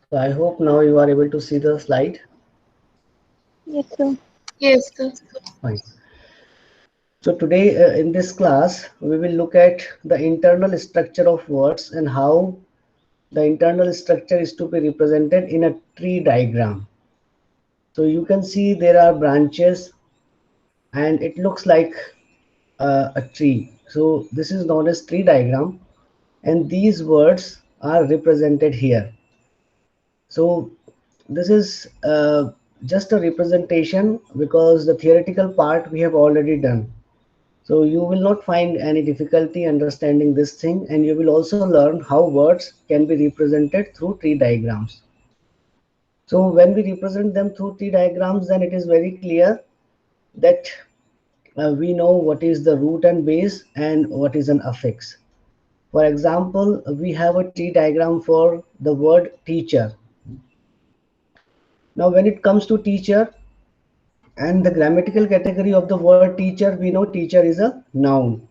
So I hope now you are able to see the slide. Yes, sir. Yes, sir. Fine. So today in this class, we will look at the internal structure of words and how the internal structure is to be represented in a tree diagram. So you can see there are branches and it looks like a tree. So this is known as tree diagram, and these words are represented here. So this is just a representation because the theoretical part we have already done. So you will not find any difficulty understanding this thing, and you will also learn how words can be represented through tree diagrams. So when we represent them through tree diagrams, then it is very clear that we know what is the root and base and what is an affix. For example, we have a tree diagram for the word teacher. Now when it comes to teacher and the grammatical category of the word teacher, we know teacher is a noun.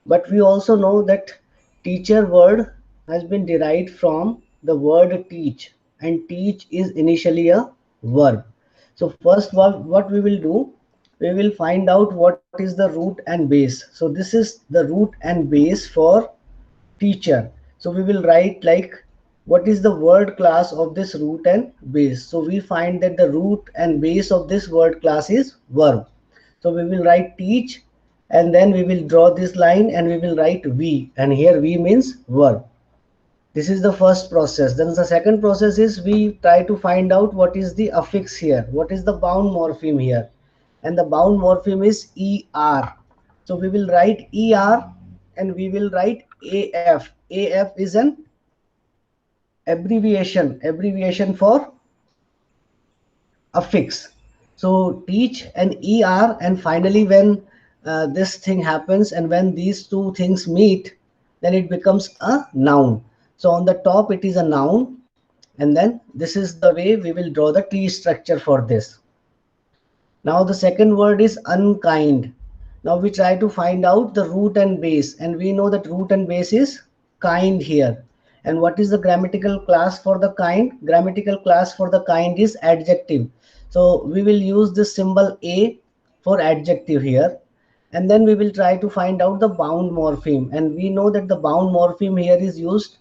But we also know that teacher word has been derived from the word teach, and teach is initially a verb. So first what we will do, we will find out what is the root and base. So this is the root and base for teacher. So we will write like what is the word class of this root and base. So we find that the root and base of this word class is verb. So we will write teach, and then we will draw this line and we will write v, and here v means verb. This is the first process. Then the second process is we try to find out what is the affix here, what is the bound morpheme here, and the bound morpheme is er. So we will write er and we will write af. Af is an abbreviation for affix. So teach and er, and finally when this thing happens and when these two things meet, then it becomes a noun. So on the top it is a noun, and then this is the way we will draw the tree structure for this. Now the second word is unkind. Now we try to find out the root and base, and we know that root and base is kind here. And what is the grammatical class for the kind? Grammatical class for the kind is adjective. So we will use this symbol A for adjective here. And then we will try to find out the bound morpheme. And we know that the bound morpheme here is used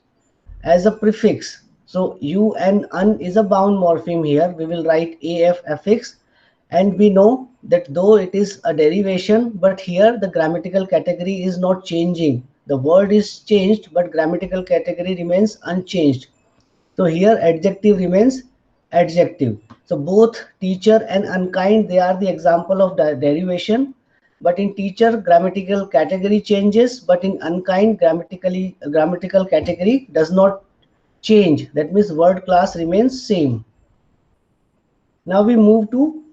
as a prefix. So u and un is a bound morpheme here. We will write af affix, and we know that though it is a derivation, but here the grammatical category is not changing. The word is changed, but grammatical category remains unchanged. So here adjective remains adjective. So both teacher and unkind, they are the example of derivation. But in teacher, grammatical category changes, but in unkind, grammatical category does not change. That means word class remains same. Now we move to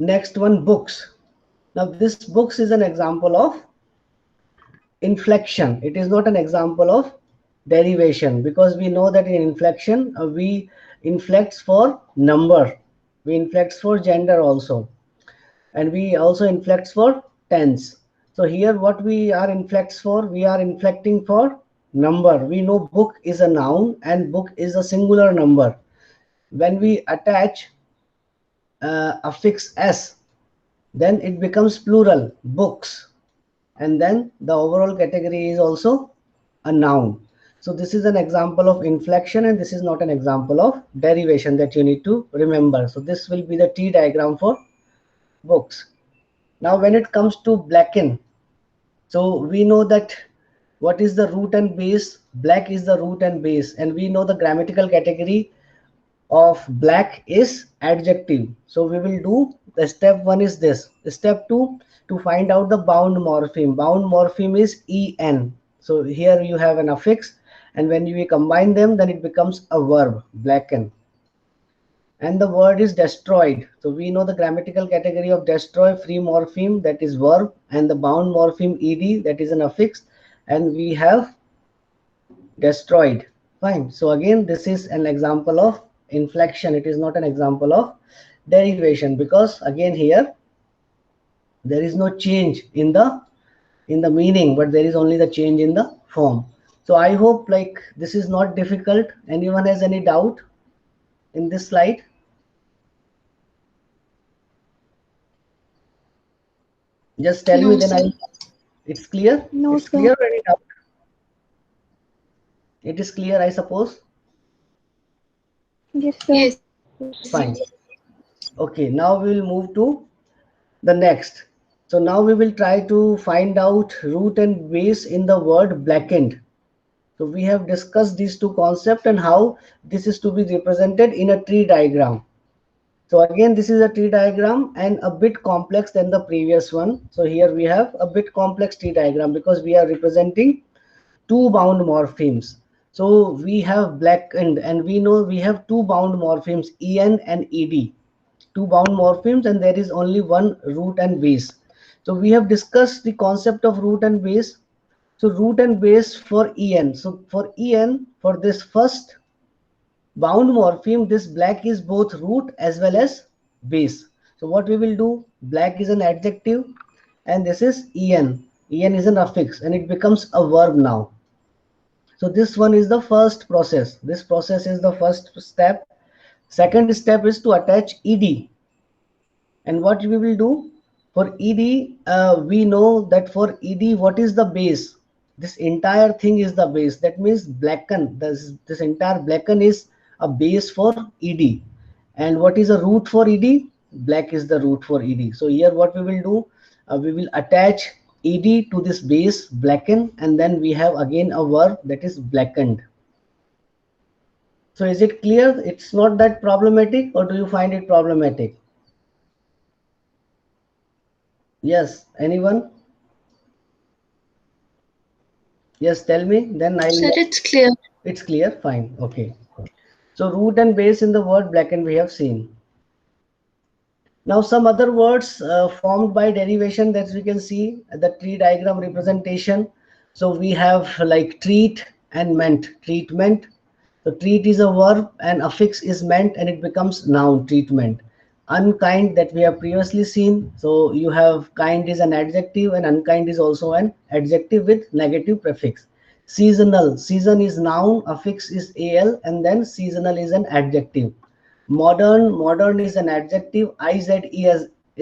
next one, books. Now this books is an example of inflection. It is not an example of derivation, because we know that in inflection we inflects for number, we inflects for gender also, and we also inflects for tense. So here what we are inflects for, we are inflecting for number. We know book is a noun and book is a singular number. When we attach affix s, then it becomes plural, books, and then the overall category is also a noun. So this is an example of inflection, and this is not an example of derivation that you need to remember. So this will be the T diagram for books. Now when it comes to blacken, so we know that what is the root and base? Black is the root and base, and we know the grammatical category of black is adjective. So we will do the step one is this. Step two, to find out the bound morpheme. Bound morpheme is en. So here you have an affix, and when you combine them, then it becomes a verb, blacken. And the word is destroyed. So we know the grammatical category of destroy, free morpheme, that is verb, and the bound morpheme ed, that is an affix, and we have destroyed. Fine. So again, this is an example of inflection. It is not an example of derivation, because again here there is no change in the meaning, but there is only the change in the form. So I hope like this is not difficult. Anyone has any doubt in this slide? Just tell me, No, then sir. I'll. It's clear. No, It's sir. clear. Or any doubt? It is clear, I suppose. Yes, sir. Yes, Fine. Okay. Now we will move to the next. So now we will try to find out root and base in the word blackened. So we have discussed these two concepts and how this is to be represented in a tree diagram. So again, this is a tree diagram and a bit complex than the previous one. So here we have a bit complex tree diagram because we are representing two bound morphemes. So we have blackened and we know we have two bound morphemes, en and ed, two bound morphemes, and there is only one root and base. So we have discussed the concept of root and base. So root and base for en. So for en, for this first bound morpheme, this black is both root as well as base. So what we will do, black is an adjective and this is en. En is an affix and it becomes a verb now. So this one is the first process. This process is the first step. Second step is to attach ed. And what we will do for ed, we know that for ed, what is the base? This entire thing is the base. That means blacken. This entire blacken is a base for ed. And what is a root for ed? Black is the root for ed. So here what we will do, we will attach ed to this base blacken, and then we have again a verb that is blackened. So is it clear? It's not that problematic, or do you find it problematic? Yes, anyone? Yes, tell me. Then sir, I'll. it's clear. It's clear. Fine. Okay. So root and base in the word blackened we have seen. Now some other words formed by derivation that we can see the tree diagram representation. So we have like treat and meant. Treatment. So treat is a verb and affix is meant and it becomes noun treatment. Unkind that we have previously seen. So you have kind is an adjective and unkind is also an adjective with negative prefix. Seasonal. Season is noun, affix is al, and then seasonal is an adjective. Modern is an adjective. Is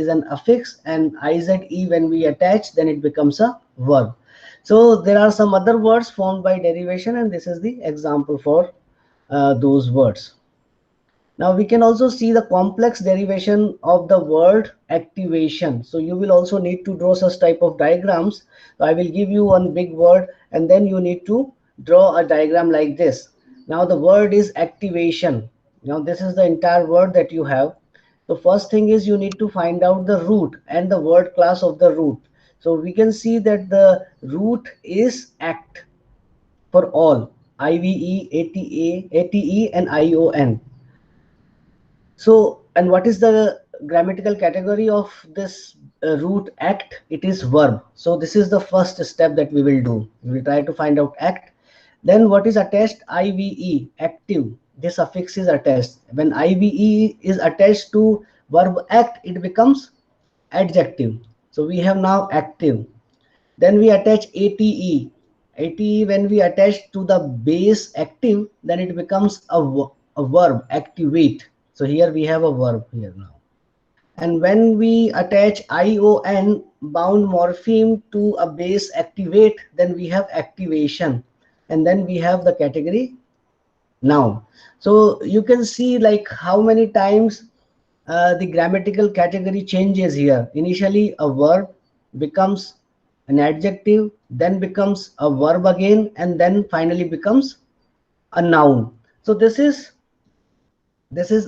an affix, and ize when we attach, then it becomes a verb. So there are some other words formed by derivation, and this is the example for those words. Now we can also see the complex derivation of the word activation. So you will also need to draw such type of diagrams. So I will give you one big word and then you need to draw a diagram like this. Now the word is activation. Now this is the entire word that you have. The first thing is you need to find out the root and the word class of the root. So we can see that the root is act for all, IVE, ATE, and ION. So, and what is the grammatical category of this root act? It is verb. So this is the first step that we will do. We will try to find out act. Then what is attached? IVE, active. This suffix is attached. When IVE is attached to verb act, it becomes adjective. So we have now active. Then we attach ATE. ATE, when we attach to the base active, then it becomes a verb, activate. So here we have a verb here now. And when we attach ION, bound morpheme, to a base activate, then we have activation. And then we have the category noun. So you can see like how many times the grammatical category changes here. Initially a verb becomes an adjective, then becomes a verb again, and then finally becomes a noun. So this is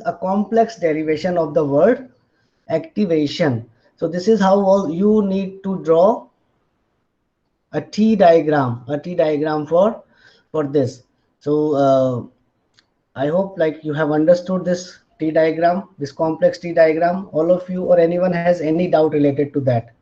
a complex derivation of the word activation. So this is how all you need to draw a T diagram for this. So I hope like you have understood this T diagram, this complex T diagram, all of you or anyone has any doubt related to that.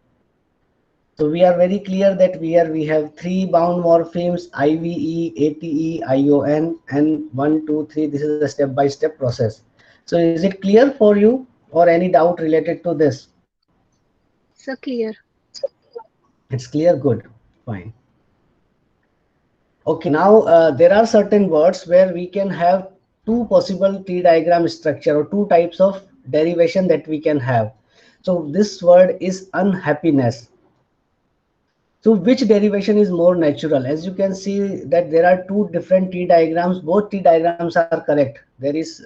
So we are very clear that we have three bound morphemes, IVE, ATE, ION, and 1, 2, 3. This is a step-by-step process. So is it clear for you or any doubt related to this? So clear. It's clear, good, fine. Okay, now there are certain words where we can have two possible tree diagram structure or two types of derivation that we can have. So this word is unhappiness. So which derivation is more natural? As you can see that there are two different tree diagrams. Both tree diagrams are correct. There is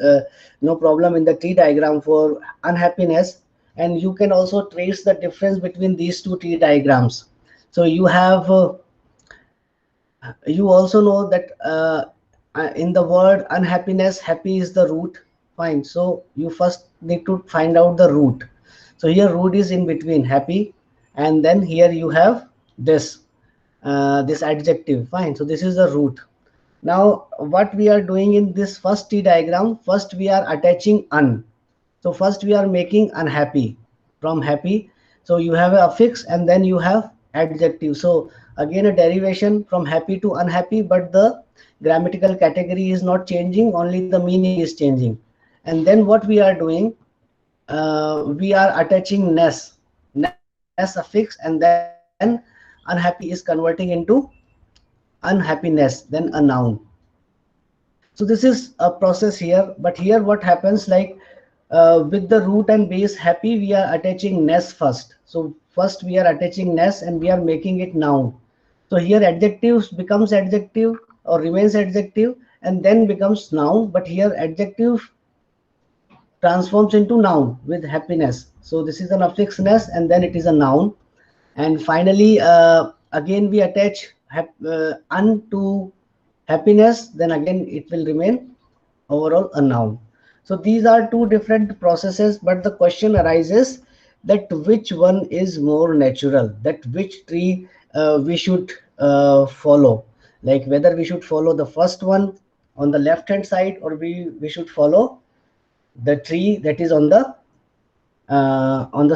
no problem in the tree diagram for unhappiness. And you can also trace the difference between these two tree diagrams. So you have you also know that in the word unhappiness, happy is the root. Fine, so you first need to find out the root. So here root is in between happy, and then here you have this this adjective. Fine, so this is the root. Now what we are doing in this first t diagram, first we are attaching un. So first we are making unhappy from happy. So you have a affix and then you have adjective. So again a derivation from happy to unhappy, but the grammatical category is not changing, only the meaning is changing. And then what we are doing, we are attaching ness affix, and then unhappy is converting into unhappiness, then a noun. So this is a process here, but here what happens, like with the root and base happy, we are attaching ness first. So first we are attaching ness and we are making it noun. So here adjectives becomes adjective or remains adjective and then becomes noun, but here adjective transforms into noun with happiness. So this is an affix ness and then it is a noun. And finally again we attach un to happiness, then again it will remain overall a noun. So these are two different processes, but the question arises that which one is more natural, that which tree we should follow, like whether we should follow the first one on the left hand side or we should follow the tree that is on the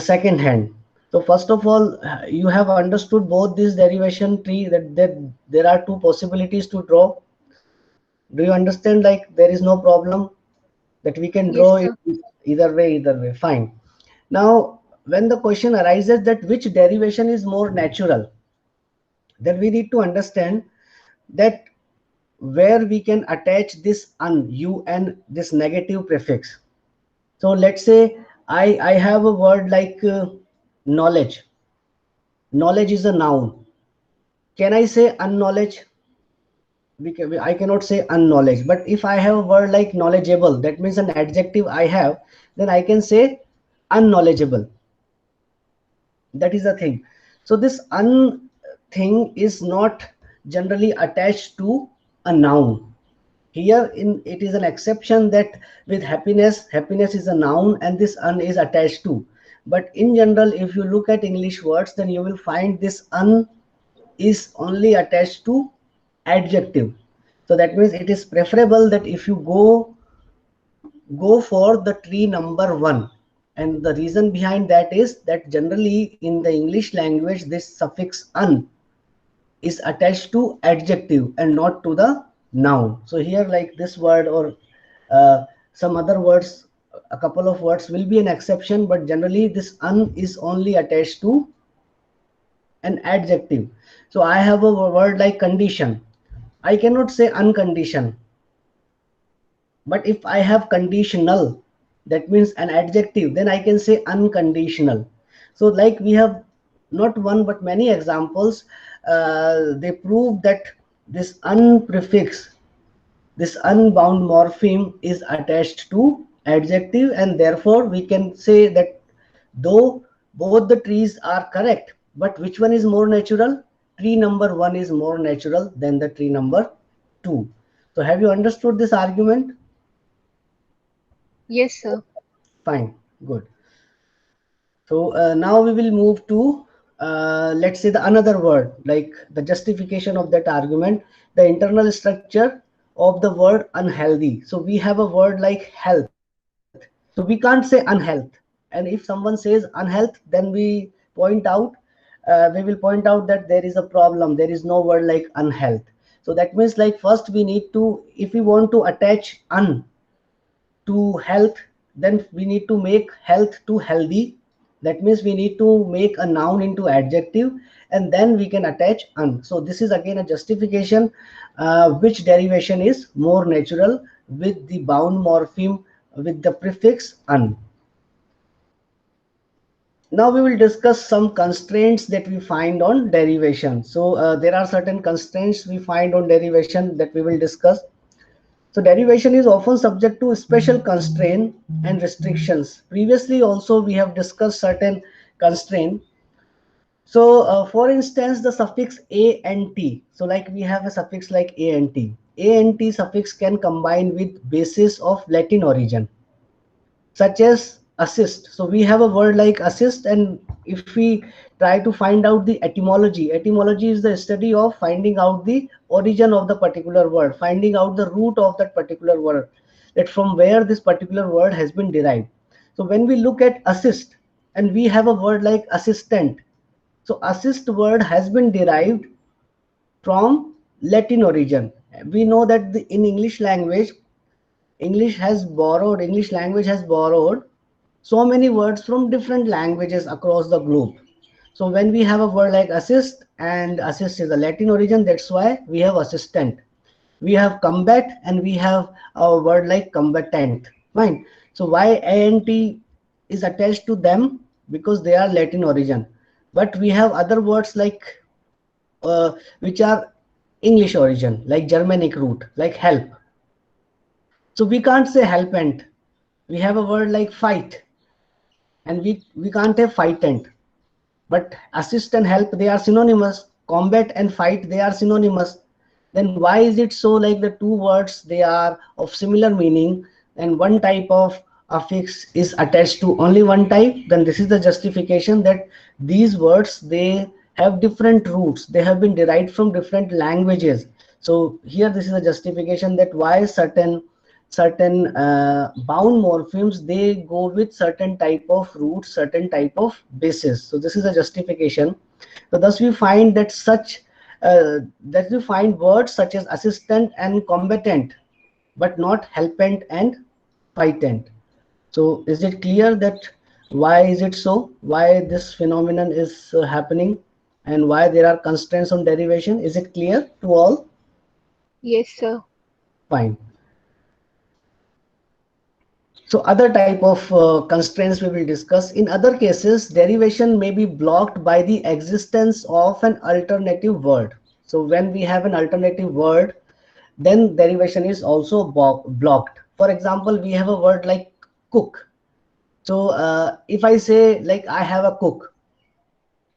second hand. So first of all, you have understood both this derivation tree, that there are two possibilities to draw. Do you understand, like there is no problem that we can Yes, draw it sir. either way? Fine. Now when the question arises that which derivation is more natural, then we need to understand that where we can attach this un this negative prefix. So let's say I have a word like knowledge. Knowledge is a noun. Can I say unknowledge? I cannot say unknowledge, but if I have a word like knowledgeable, that means an adjective I have, then I can say unknowledgeable. That is the thing. So this un thing is not generally attached to a noun. Here in it is an exception that with happiness is a noun and this un is attached to. But in general, if you look at English words, then you will find this un is only attached to adjective. So that means it is preferable that if you go for the tree number one. And the reason behind that is that generally in the English language this suffix un is attached to adjective and not to the noun. So here like this word or some other words, a couple of words will be an exception, but generally this un is only attached to an adjective. So I have a word like condition. I cannot say unconditioned. But if I have conditional, that means an adjective, then I can say unconditional. So like we have not one but many examples, they prove that this un prefix, this unbound morpheme is attached to adjective, and therefore we can say that though both the trees are correct, but which one is more natural? Tree number one is more natural than the tree number two. So have you understood this argument? Yes, sir. Fine, good. So now we will move to let's say the another word, like the justification of that argument, the internal structure of the word unhealthy. So we have a word like health. So we can't say unhealth. And if someone says unhealth, then we point out, we will point out that there is a problem. There is no word like unhealth. So that means like first we need to, if we want to attach un to health, then we need to make health to healthy. That means we need to make a noun into adjective, and then we can attach un. So this is again a justification which derivation is more natural with the bound morpheme with the prefix un. Now we will discuss some constraints that we find on derivation. So there are certain constraints we find on derivation that we will discuss. So derivation is often subject to special constraint and restrictions. Previously also we have discussed certain constraint. So for instance, the suffix a and t. So like we have a suffix like a and t. A and t suffix can combine with bases of Latin origin, such as assist. So we have a word like assist, and if we try to find out the etymology, etymology is the study of finding out the origin of the particular word, finding out the root of that particular word, that from where this particular word has been derived. So when we look at assist and we have a word like assistant, so assist word has been derived from Latin origin. We know that in English language, English language has borrowed so many words from different languages across the globe. So when we have a word like assist, and assist is a Latin origin, that's why we have assistant. We have combat, and we have a word like combatant. Fine. So why ant is attached to them? Because they are Latin origin. But we have other words like which are English origin, like Germanic root, like help. So we can't say helpant. We have a word like fight, and we can't have fightant. But assist and help, they are synonymous. Combat and fight, they are synonymous. Then why is it so like the two words, they are of similar meaning, and one type of affix is attached to only one type? Then this is the justification that these words, they have different roots, they have been derived from different languages. So here this is a justification that why certain bound morphemes, they go with certain type of roots, certain type of bases. So this is a justification. So thus we find that that we find words such as assistant and combatant, but not helpant and fightant. So is it clear that why is it so, why this phenomenon is happening, and why there are constraints on derivation? Is it clear to all? Yes, sir. Fine. So other type of constraints we will discuss. In other cases, derivation may be blocked by the existence of an alternative word. So when we have an alternative word, then derivation is also blocked. For example, we have a word like cook. So if I say like I have a cook,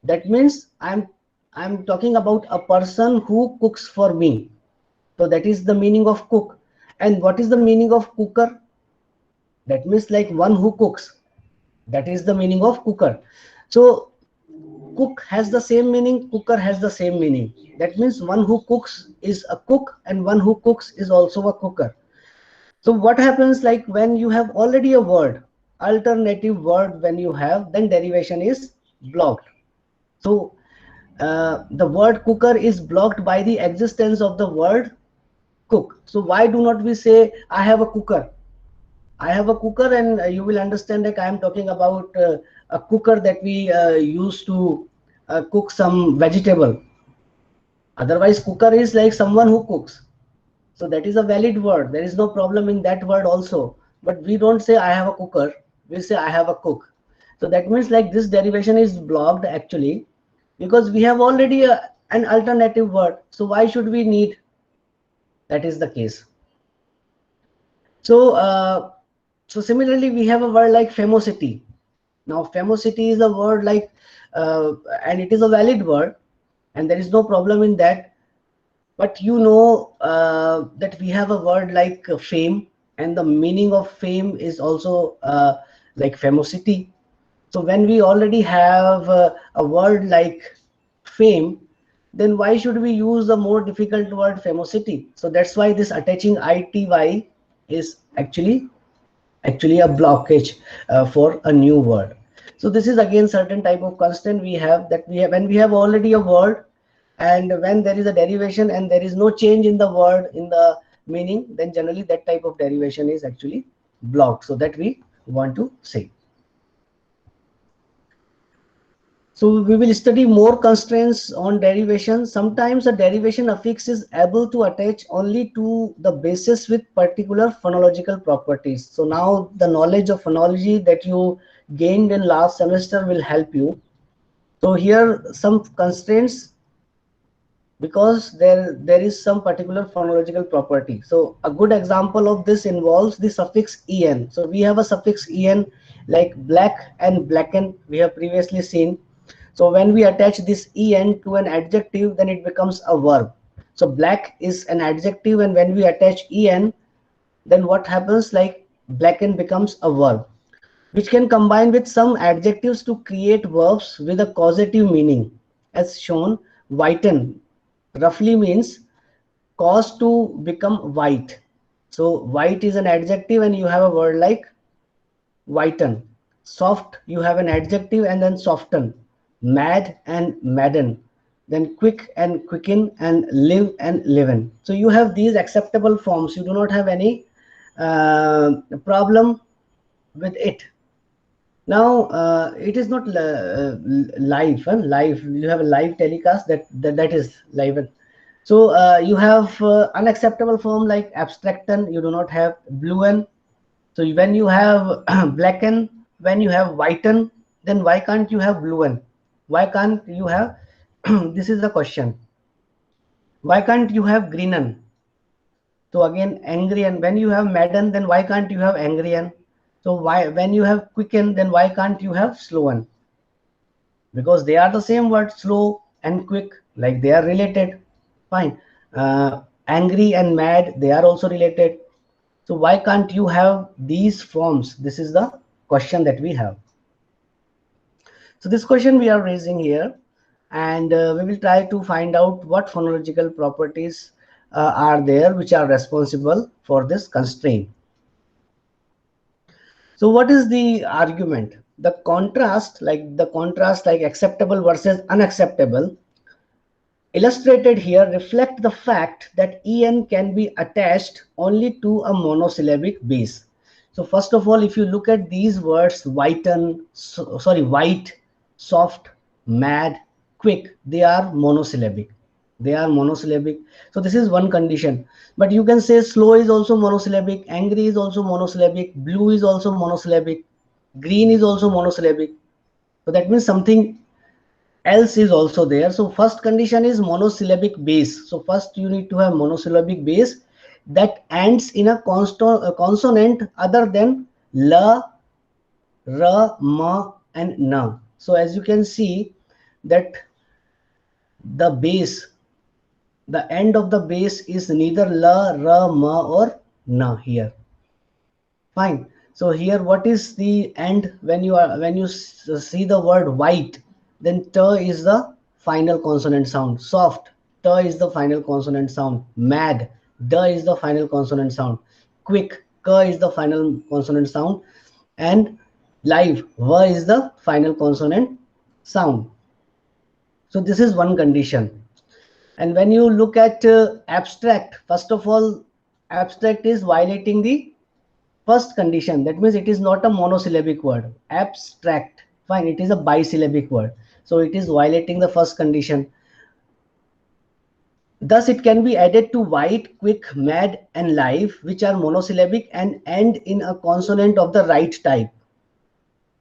that means I'm talking about a person who cooks for me. So that is the meaning of cook. And what is the meaning of cooker? That means like one who cooks. That is the meaning of cooker. So cook has the same meaning, cooker has the same meaning. That means one who cooks is a cook, and one who cooks is also a cooker. So what happens like when you have already a word, alternative word when you have, then derivation is blocked. So the word cooker is blocked by the existence of the word cook. So why do not we say I have a cooker? I have a cooker, and you will understand that I am talking about a cooker that we use to cook some vegetable. Otherwise, cooker is like someone who cooks. So that is a valid word. There is no problem in that word also. But we don't say I have a cooker. We say I have a cook. So that means like this derivation is blocked actually, because we have already an alternative word. So why should we need? That is the case. So so similarly, we have a word like famosity. Now famosity is a word like and it is a valid word, and there is no problem in that. But you know that we have a word like fame, and the meaning of fame is also like famosity. So when we already have a word like fame, then why should we use the more difficult word famosity? So that's why this attaching ity is actually a blockage for a new word. So this is again certain type of constraint we have, that we have when we have already a word, and when there is a derivation and there is no change in the word in the meaning, then generally that type of derivation is actually blocked. So that we want to say. So we will study more constraints on derivation. Sometimes a derivation affix is able to attach only to the basis with particular phonological properties. So now the knowledge of phonology that you gained in last semester will help you. So here some constraints, because there is some particular phonological property. So a good example of this involves the suffix en. So we have a suffix en like black and blacken, we have previously seen. So when we attach this en to an adjective, then it becomes a verb. So black is an adjective, and when we attach en, then what happens, like blacken becomes a verb, which can combine with some adjectives to create verbs with a causative meaning. As shown, whiten roughly means cause to become white. So white is an adjective, and you have a word like whiten. Soft, you have an adjective and then soften. Mad and madden. Then quick and quicken, and live and liven. So you have these acceptable forms. You do not have any problem with it. Now it is not live. Live, you have a live telecast, that is live. So you have unacceptable form like abstracten, you do not have bluen. So when you have blacken, when you have whiten, then why can't you have bluen? Why can't you have this is the question. Why can't you have greenen? So again, angry, and when you have madden, then why can't you have angry? So why, when you have quicken, then why can't you have slowen? Because they are the same word, slow and quick, like they are related. Fine. Angry and mad, they are also related. So why can't you have these forms? This is the question that we have. So this question we are raising here, and we will try to find out what phonological properties are there which are responsible for this constraint. So what is the argument? The contrast like acceptable versus unacceptable illustrated here reflect the fact that en can be attached only to a monosyllabic base. So first of all, if you look at these words, whiten, white, soft, mad, quick, they are monosyllabic. They are monosyllabic. So this is one condition. But you can say slow is also monosyllabic, angry is also monosyllabic, blue is also monosyllabic, green is also monosyllabic. So that means something else is also there. So first condition is monosyllabic base. So first you need to have monosyllabic base that ends in a consonant other than la, ra, ma, and na. So as you can see that the base, the end of the base is neither la, ra, ma, or na here. Fine. So here, what is the end when you see the word white? Then t is the final consonant sound. Soft, t is the final consonant sound. Mad, d is the final consonant sound. Quick, k is the final consonant sound, and live, v is the final consonant sound. So this is one condition. And when you look at abstract, first of all, abstract is violating the first condition. That means it is not a monosyllabic word. Abstract, fine, it is a bisyllabic word. So it is violating the first condition. Thus it can be added to white, quick, mad, and live, which are monosyllabic and end in a consonant of the right type.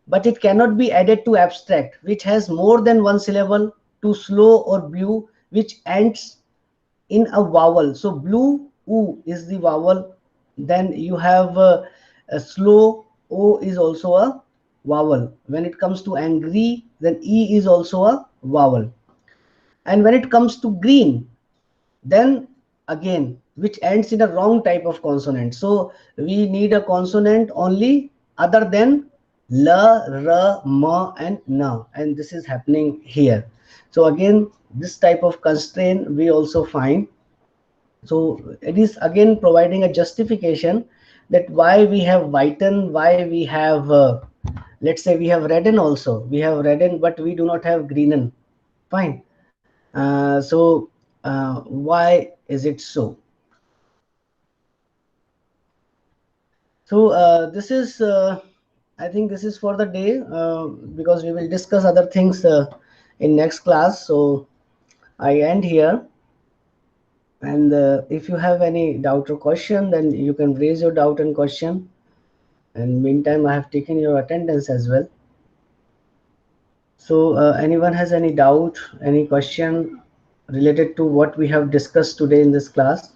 But it cannot be added to abstract, which has more than one syllable, to slow or blue, which ends in a vowel. So blue, u is the vowel. Then you have a slow, o is also a vowel. When it comes to angry, then e is also a vowel. And when it comes to green, then again, which ends in a wrong type of consonant. So we need a consonant only other than la, ra, ma, and na, and this is happening here. So again, this type of constraint we also find. So it is again providing a justification that why we have whiten, why we have let's say we have redden also. We have redden, but we do not have greenen. Fine. Why is it so? So this is, I think this is for the day, because we will discuss other things in next class. So I end here. And if you have any doubt or question, then you can raise your doubt and question. And meantime, I have taken your attendance as well. So anyone has any doubt, any question related to what we have discussed today in this class?